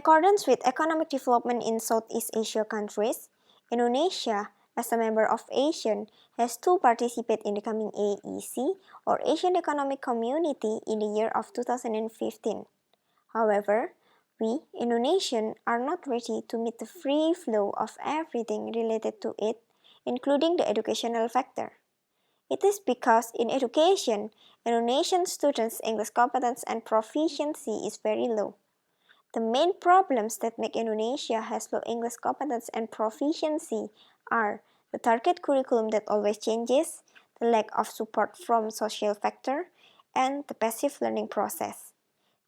accordance with economic development in Southeast Asia countries, Indonesia, as a member of ASEAN, has to participate in the coming AEC, or Asian Economic Community, in the year of 2015. However, we, Indonesians, are not ready to meet the free flow of everything related to it, including the educational factor. It is because in education, Indonesian students' English competence and proficiency is very low. The main problems that make Indonesia has low English competence and proficiency are the target curriculum that always changes, the lack of support from social factor, and the passive learning process.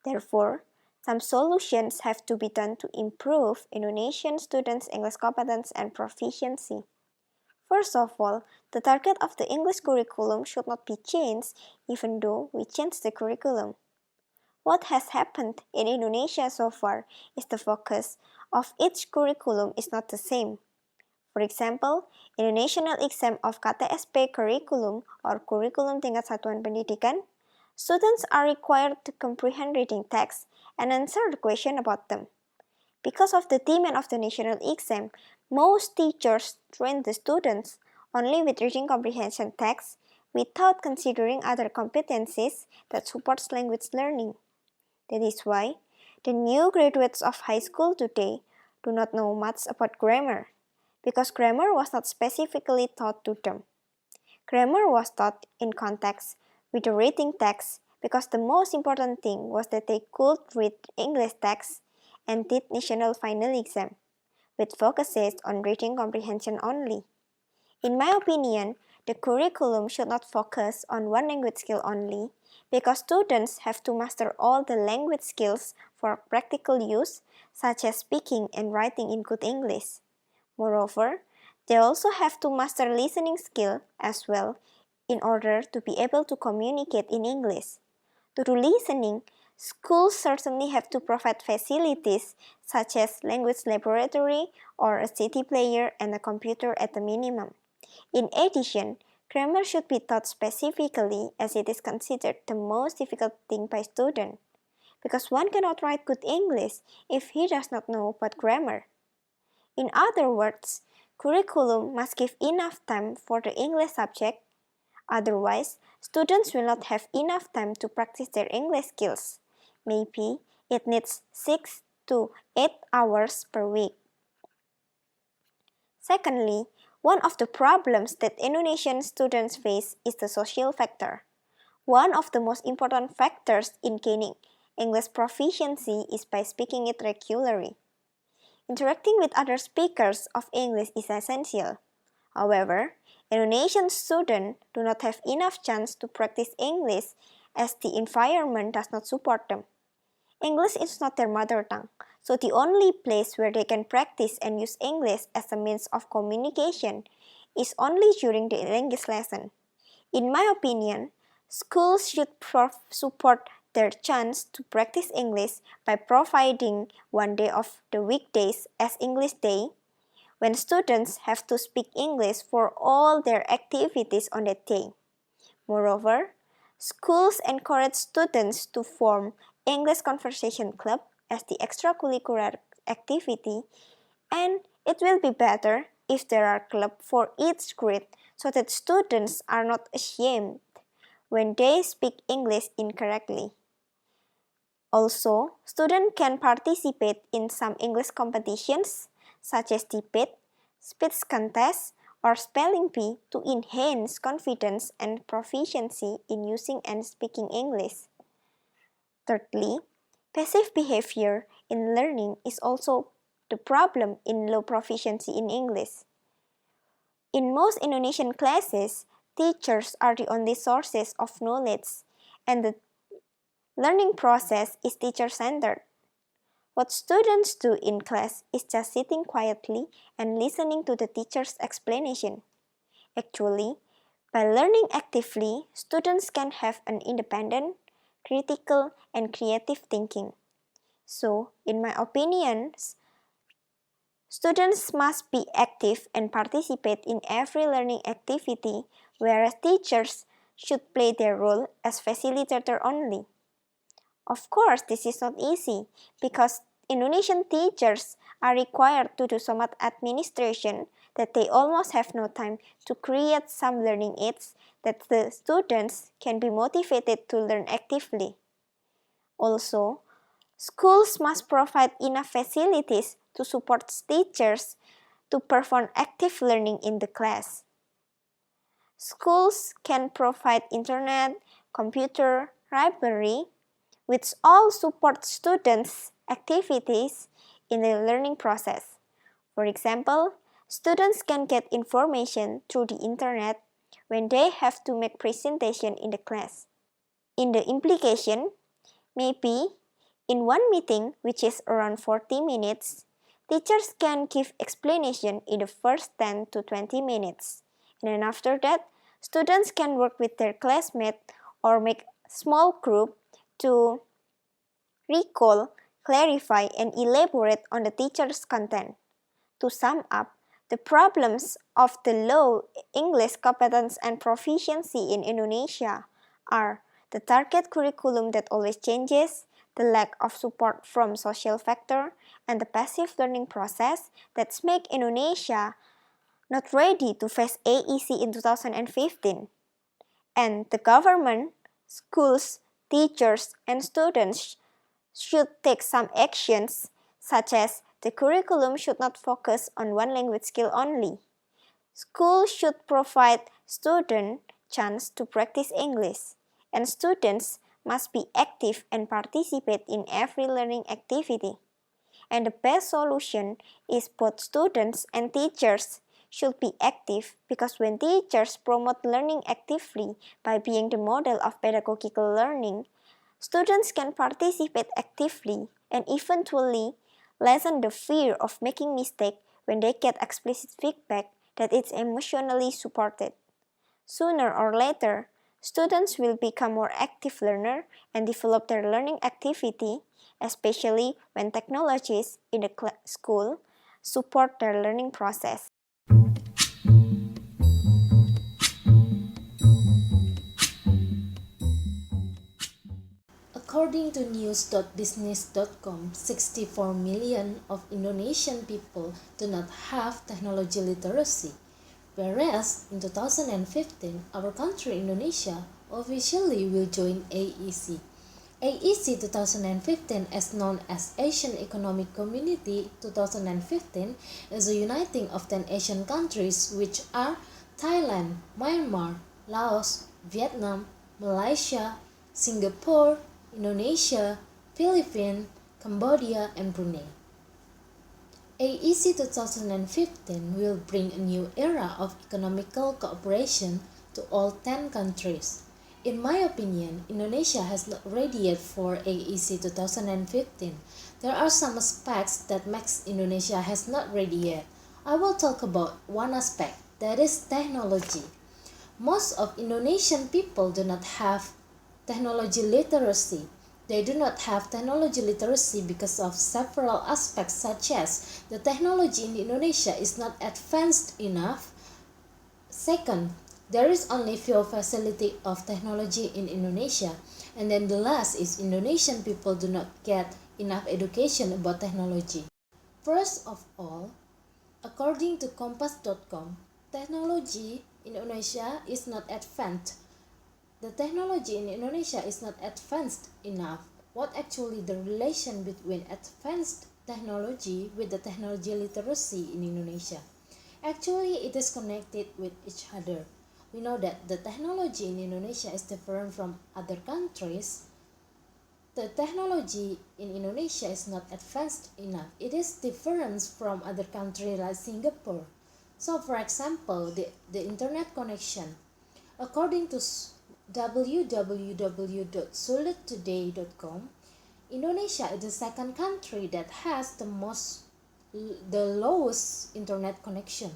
Therefore, some solutions have to be done to improve Indonesian students' English competence and proficiency. First of all, the target of the English curriculum should not be changed even though we change the curriculum. What has happened in Indonesia so far is the focus of each curriculum is not the same. For example, in the national exam of KTSP curriculum or Curriculum Tingkat Satuan Pendidikan, students are required to comprehend reading text and answer the question about them. Because of the demand of the national exam, most teachers train the students only with reading comprehension text without considering other competencies that supports language learning. That is why the new graduates of high school today do not know much about grammar, because grammar was not specifically taught to them. Grammar was taught in context with the reading text because the most important thing was that they could read English text and did national final exam, with focuses on reading comprehension only. In my opinion, the curriculum should not focus on one language skill only, because students have to master all the language skills for practical use, such as speaking and writing in good English. Moreover, they also have to master listening skill as well in order to be able to communicate in English. To do listening, schools certainly have to provide facilities such as language laboratory or a CD player and a computer at the minimum. In addition, grammar should be taught specifically as it is considered the most difficult thing by students, because one cannot write good English if he does not know about grammar. In other words, curriculum must give enough time for the English subject, otherwise students will not have enough time to practice their English skills. Maybe it needs 6 to 8 hours per week. Secondly, one of the problems that Indonesian students face is the social factor. One of the most important factors in gaining English proficiency is by speaking it regularly. Interacting with other speakers of English is essential. However, Indonesian students do not have enough chance to practice English as the environment does not support them. English is not their mother tongue, so the only place where they can practice and use English as a means of communication is only during the language lesson. In my opinion, schools should support their chance to practice English by providing one day of the weekdays as English Day, when students have to speak English for all their activities on that day. Moreover, schools encourage students to form English Conversation Club as the extracurricular activity, and it will be better if there are clubs for each grade so that students are not ashamed when they speak English incorrectly. Also, students can participate in some English competitions such as debate, speech contest, or spelling bee to enhance confidence and proficiency in using and speaking English. Thirdly, passive behavior in learning is also the problem in low proficiency in English. In most Indonesian classes, teachers are the only sources of knowledge, and the learning process is teacher-centered. What students do in class is just sitting quietly and listening to the teacher's explanation. Actually, by learning actively, students can have an independent, critical, and creative thinking. So, in my opinion, students must be active and participate in every learning activity, whereas teachers should play their role as facilitator only. Of course, this is not easy because Indonesian teachers are required to do so much administration that they almost have no time to create some learning aids that the students can be motivated to learn actively. Also, schools must provide enough facilities to support teachers to perform active learning in the class. Schools can provide internet, computer, library, which all support students' activities in the learning process. For example, students can get information through the internet when they have to make presentation in the class. In the implication, maybe in one meeting, which is around 40 minutes, teachers can give explanation in the first 10 to 20 minutes. And then after that, students can work with their classmates or make small group to recall, clarify, and elaborate on the teacher's content. To sum up, the problems of the low English competence and proficiency in Indonesia are the target curriculum that always changes, the lack of support from social factor, and the passive learning process that make Indonesia not ready to face AEC in 2015. And the government, schools, teachers, and students should take some actions, such as the curriculum should not focus on one language skill only. Schools should provide students chance to practice English, and students must be active and participate in every learning activity. And the best solution is both students and teachers should be active, because when teachers promote learning actively by being the model of pedagogical learning, students can participate actively and eventually lessen the fear of making mistakes when they get explicit feedback that it's emotionally supported. Sooner or later, students will become more active learners and develop their learning activity, especially when technologies in the school support their learning process. According to news.business.com, 64 million of Indonesian people do not have technology literacy, whereas in 2015, our country Indonesia officially will join AEC. AEC 2015, as known as Asian Economic Community 2015, is a uniting of 10 Asian countries, which are Thailand, Myanmar, Laos, Vietnam, Malaysia, Singapore, Indonesia, Philippines, Cambodia, and Brunei. AEC 2015 will bring a new era of economical cooperation to all 10 countries. In my opinion, Indonesia has not ready yet for AEC 2015. There are some aspects that makes Indonesia has not ready yet. I will talk about one aspect, that is technology. Most of Indonesian people do not have technology literacy. They do not have technology literacy because of several aspects, such as the technology in Indonesia is not advanced enough. Second, there is only few facility of technology in Indonesia. And then the last is Indonesian people do not get enough education about technology. First of all, according to Kompas.com, technology in Indonesia is not advanced. The technology in Indonesia is not advanced enough. What actually the relation between advanced technology with the technology literacy in Indonesia? Actually, it is connected with each other. We know that the technology in Indonesia is different from other countries. The technology in Indonesia is not advanced enough. It is different from other countries like Singapore. So, for example, the internet connection. According to www.sulittoday.com, Indonesia is the second country that has the lowest internet connection.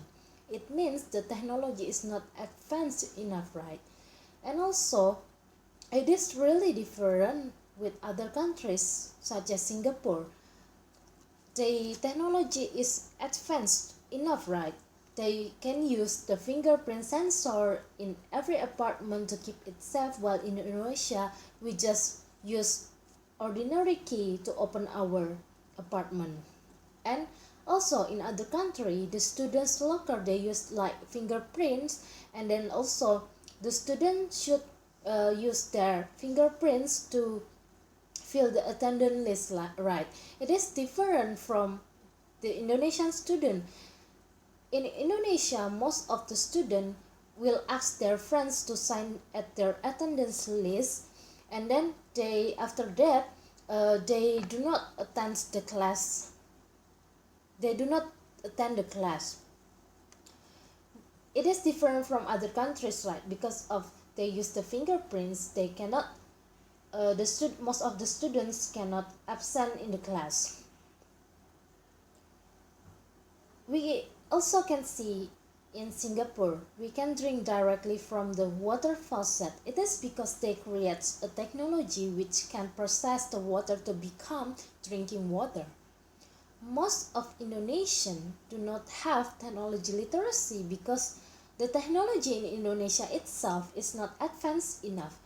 It means the technology is not advanced enough, right? And also, it is really different with other countries such as Singapore. The technology is advanced enough, right? They can use the fingerprint sensor in every apartment to keep it safe, while in Indonesia, we just use ordinary key to open our apartment. And also in other country, the students locker, they use like fingerprints, and then also the students should use their fingerprints to fill the attendance list, right? It is different from the Indonesian student. In Indonesia, most of the students will ask their friends to sign at their attendance list, and then they after that they do not attend the class. They do not attend the class. It is different from other countries, right? Because of they use the fingerprints, they cannot. Most of the students cannot absent in the class. We also can see in Singapore, we can drink directly from the water faucet. It is because they create a technology which can process the water to become drinking water. Most of Indonesians do not have technology literacy because the technology in Indonesia itself is not advanced enough.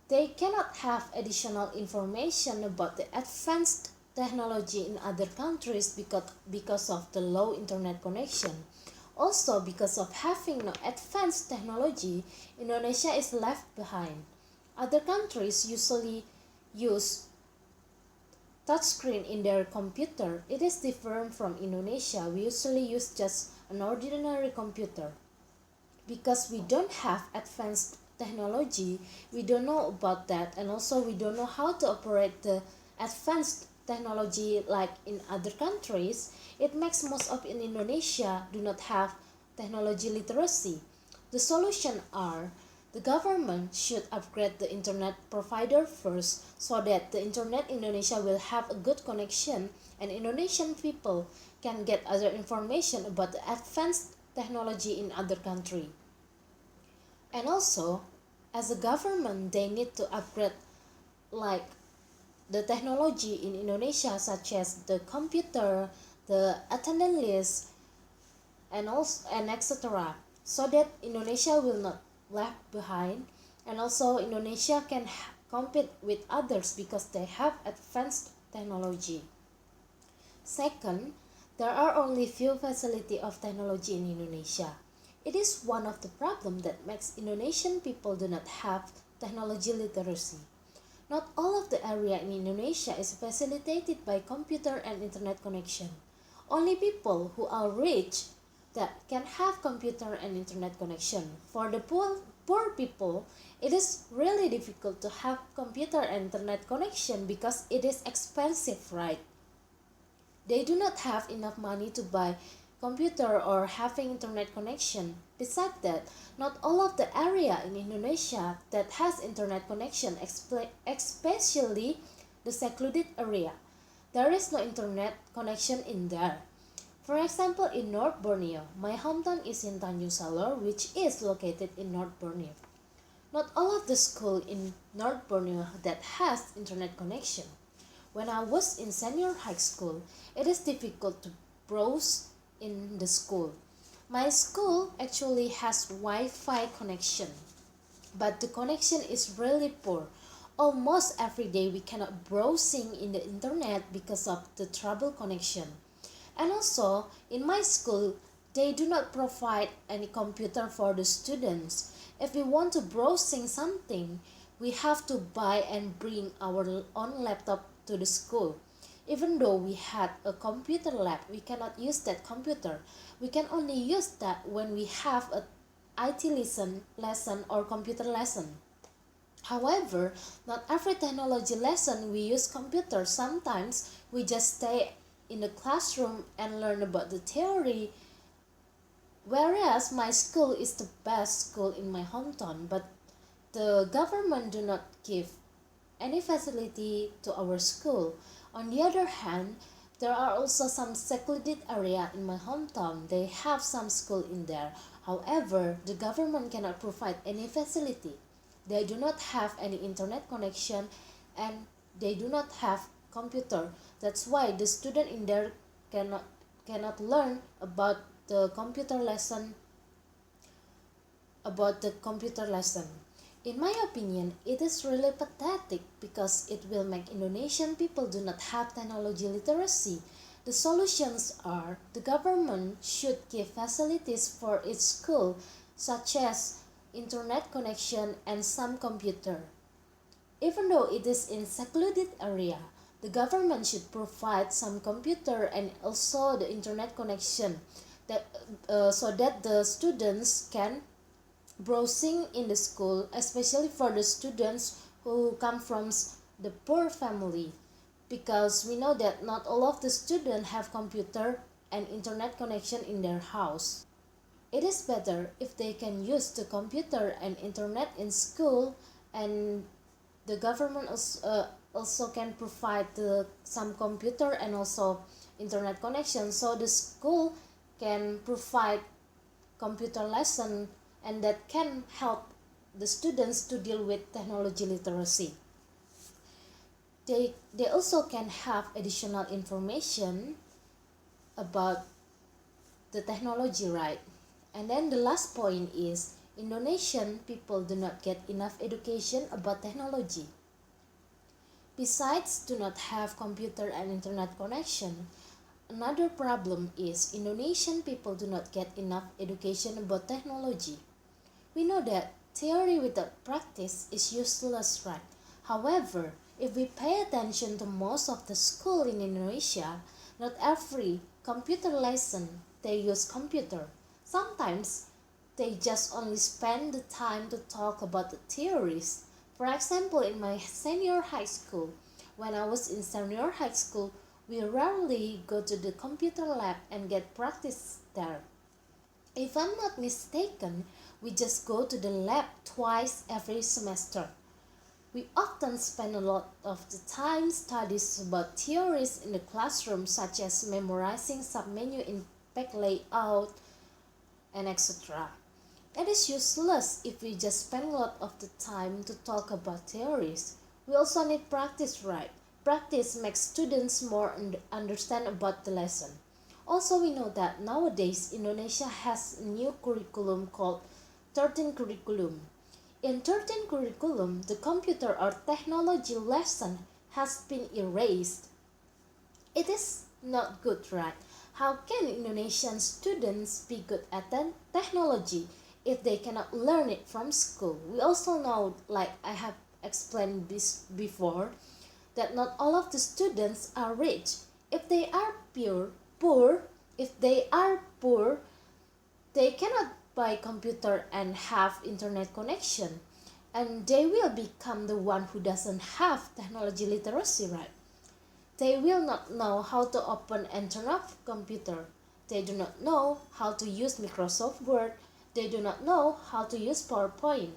They cannot have additional information about the advanced technology in other countries because of the low internet connection. Also, because of having no advanced technology, Indonesia is left behind. Other countries usually use touchscreen in their computer. It is different from Indonesia. We usually use just an ordinary computer. Because we don't have advanced technology, we don't know about that, and also we don't know how to operate the advanced technology like in other countries. It makes most of in Indonesia do not have technology literacy. The solution are the government should upgrade the internet provider first so that the internet in Indonesia will have a good connection and Indonesian people can get other information about the advanced technology in other country. And also, as a government, they need to upgrade like the technology in Indonesia, such as the computer, the attendance list, and etc. So that Indonesia will not left behind, and also Indonesia can compete with others because they have advanced technology. Second, there are only few facilities of technology in Indonesia. It is one of the problems that makes Indonesian people do not have technology literacy. Not all of the area in Indonesia is facilitated by computer and internet connection. Only people who are rich that can have computer and internet connection. For the poor people, it is really difficult to have computer and internet connection because it is expensive, right? They do not have enough money to buy computer or having internet connection. Besides that, not all of the area in Indonesia that has internet connection, especially the secluded area. There is no internet connection in there. For example, in North Borneo, my hometown is in Tanjung Salor, which is located in North Borneo. Not all of the school in North Borneo that has internet connection. When I was in senior high school, it is difficult to browse in the school. My school actually has Wi-Fi connection, but the connection is really poor. Almost every day we cannot browsing in the internet because of the trouble connection. And also, in my school, they do not provide any computer for the students. If we want to browsing something, we have to buy and bring our own laptop to the school. Even though we had a computer lab, we cannot use that computer. We can only use that when we have a IT lesson or computer lesson. However, not every technology lesson we use computer. Sometimes we just stay in the classroom and learn about the theory. Whereas my school is the best school in my hometown, but the government do not give any facility to our school. On the other hand, there are also some secluded area in my hometown. They have some school in there. However, the government cannot provide any facility. They do not have any internet connection and they do not have computer. That's why the student in there cannot learn about the computer lesson. In my opinion, it is really pathetic because it will make Indonesian people do not have technology literacy. The solutions are the government should give facilities for its school, such as internet connection and some computer. Even though it is in secluded area, the government should provide some computer and also the internet connection that so that the students can browsing in the school, especially for the students who come from the poor family, because we know that not all of the students have computer and internet connection in their house. It is better if they can use the computer and internet in school, and the government also can provide some computer and also internet connection, so the school can provide computer lesson, and that can help the students to deal with technology literacy. They also can have additional information about the technology, right? And then the last point is Indonesian people do not get enough education about technology. Besides do not have computer and internet connection, another problem is Indonesian people do not get enough education about technology. We know that theory without practice is useless, right? However, if we pay attention to most of the school in Indonesia, not every computer lesson they use computer. Sometimes they just only spend the time to talk about the theories. For example, in my senior high school, when I was in senior high school, we rarely go to the computer lab and get practice there. If I'm not mistaken, we just go to the lab twice every semester. We often spend a lot of the time studies about theories in the classroom, such as memorizing submenu in page layout and etc. It is useless if we just spend a lot of the time to talk about theories. We also need practice, right? Practice makes students more understand about the lesson. Also, we know that nowadays Indonesia has a new curriculum called 13 curriculum. In 13 curriculum, the computer or technology lesson has been erased. It is not good, right? How can Indonesian students be good at technology if they cannot learn it from school? We also know, like I have explained this before, that not all of the students are rich. If they are if they are poor, they cannot buy computer and have internet connection, and they will become the one who doesn't have technology literacy, right? They will not know how to open and turn off computer. They do not know how to use Microsoft Word. They do not know how to use PowerPoint.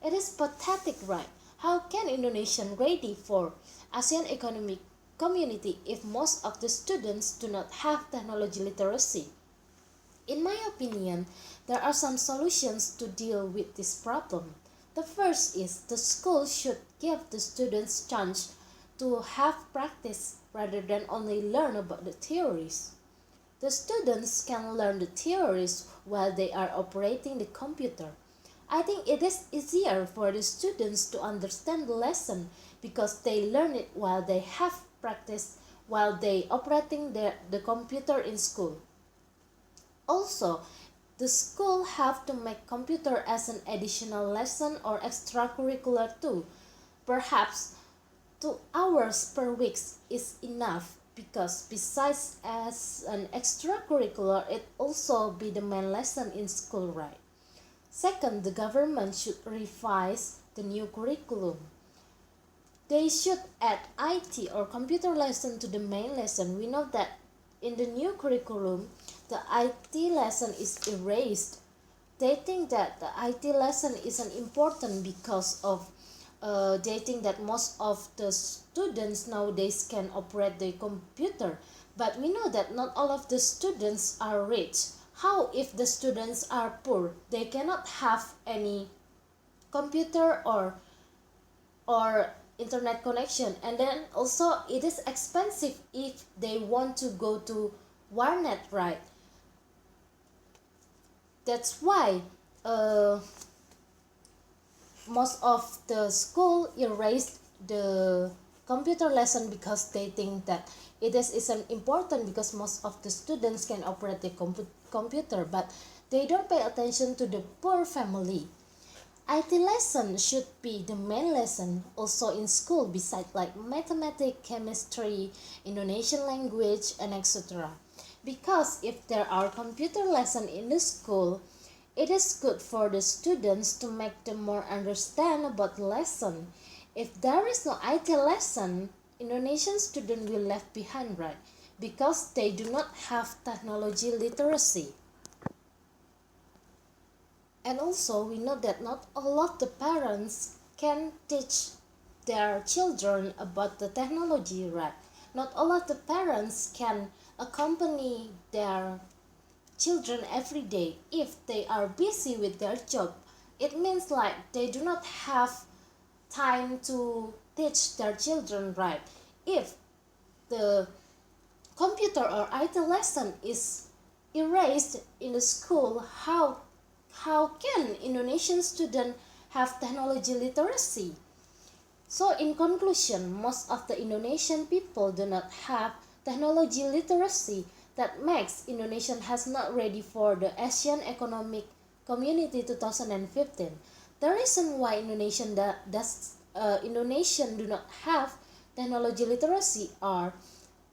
It is pathetic, right? How can Indonesian ready for ASEAN economic community if most of the students do not have technology literacy? In my opinion, there are some solutions to deal with this problem. The first is the school should give the students chance to have practice rather than only learn about the theories. The students can learn the theories while they are operating the computer. I think it is easier for the students to understand the lesson because they learn it while they have practice while they operating the computer in school. Also, the school have to make computer as an additional lesson or extracurricular too. Perhaps 2 hours per week is enough because besides as an extracurricular, it also be the main lesson in school, right? Second, the government should revise the new curriculum. They should add IT or computer lesson to the main lesson. We know that in the new curriculum, the IT lesson is erased. They think that the IT lesson isn't important because of they think that most of the students nowadays can operate the computer. But we know that not all of the students are rich. How if the students are poor? They cannot have any computer or internet connection, and then also it is expensive if they want to go to warnet, right? That's why most of the school erased the computer lesson because they think that it isn't important because most of the students can operate the computer, but they don't pay attention to the poor family. IT lesson should be the main lesson also in school besides like mathematics, chemistry, Indonesian language, and etc. Because if there are computer lesson in the school, it is good for the students to make them more understand about the lesson. If there is no IT lesson, Indonesian students will left behind, right? Because they do not have technology literacy. And also we know that not all of the parents can teach their children about the technology, right? Not all of the parents can accompany their children every day if they are busy with their job. It means like they do not have time to teach their children, right? If the computer or IT lesson is erased in the school, how can Indonesian students have technology literacy? So in conclusion, most of the Indonesian people do not have technology literacy. That makes Indonesia has not ready for the Asian Economic Community 2015. The reason why Indonesian do not have technology literacy are: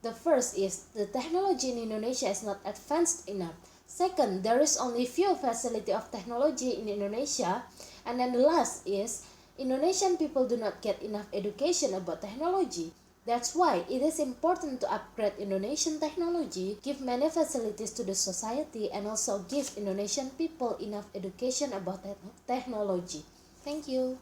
the first is the technology in Indonesia is not advanced enough. Second, there is only few facility of technology in Indonesia. And then the last is Indonesian people do not get enough education about technology. That's why it is important to upgrade Indonesian technology, give many facilities to the society, and also give Indonesian people enough education about technology. Thank you.